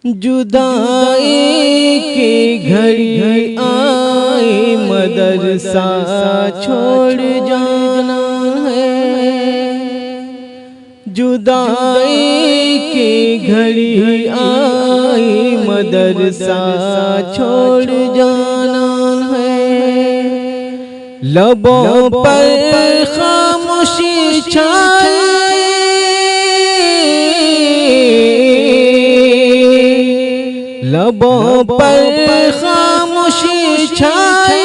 जुदाई की घड़ी आई, मदरसा छोड़ जाना है। जुदाई की घड़ी आई, मदरसा छोड़ जाना है। लबों पर खामोशी छाई, लबों पर खामोशी छाई,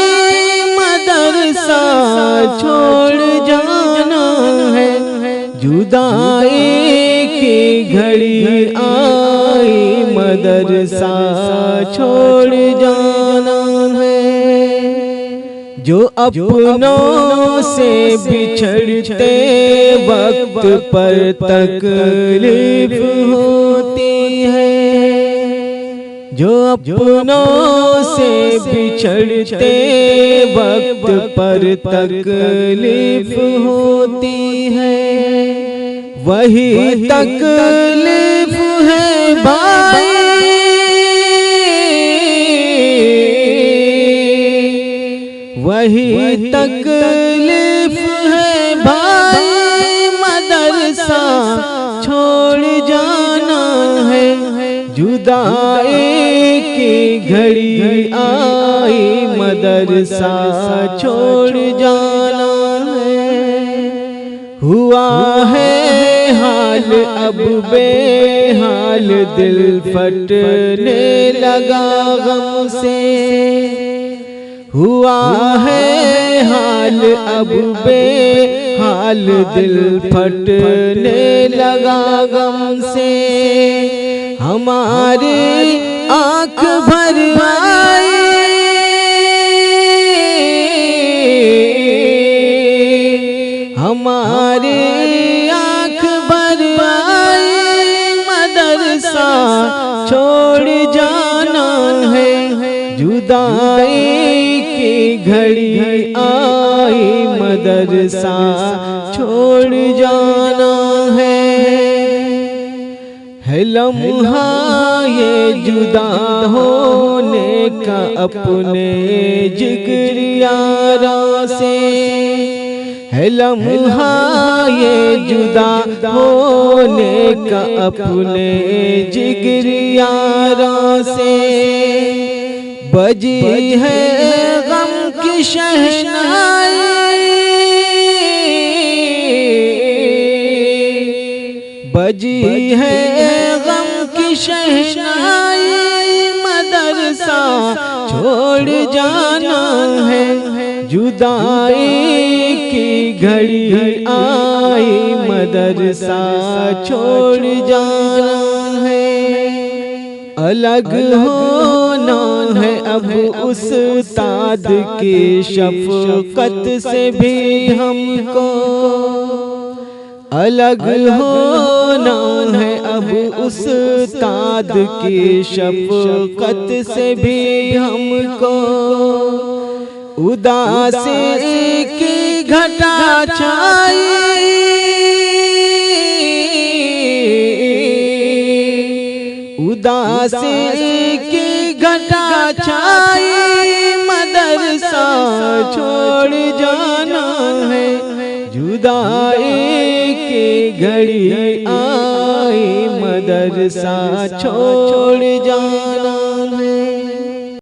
मदरसा छोड़ जाना है। जुदाई की घड़ी आई, मदरसा छोड़ जाना है। जो अपनों से बिछड़ते वक्त पर तकलीफ होती है, जो अपनों से बिछड़ते वक्त पर तकलीफ होती है, वही तकलीफ है भाई, वही तकलीफ है भाई, मदरसा छोड़ जाना है। जुदाई की घड़ी आई, मदरसा छोड़ जाना है। हुआ है हाल अब बेहाल, दिल फटने लगा गम से। हुआ है हाल अब बेहाल, दिल फटने लगा गम से। हमारी आँख भर आई, हमारी आँख भर आई, मदरसा छोड़ जाना है। जुदाई की घड़ी आई, मदरसा छोड़ जाना है। लम्हा ये जुदा होने का अपने जिगर यारा से, है लम्हा ये जुदा होने का अपने जिगर यारा से। बजी है गम की शहनाई, बजी है गम की शहनाई, मदरसा छोड़ जाना है। जुदाई की घड़ी आई, मदरसा छोड़ जाना है। अलग होना है अब उस्ताद की शफ़क़त से भी हमको, अलग होना है अब उस्ताद की शफ़क़त से भी हमको। उदासी की घटा छाई, उदासी की घटा छाई, मदरसा छोड़ जाना है। जुदाई की घड़ी आई, मदरसा छोड़ जाना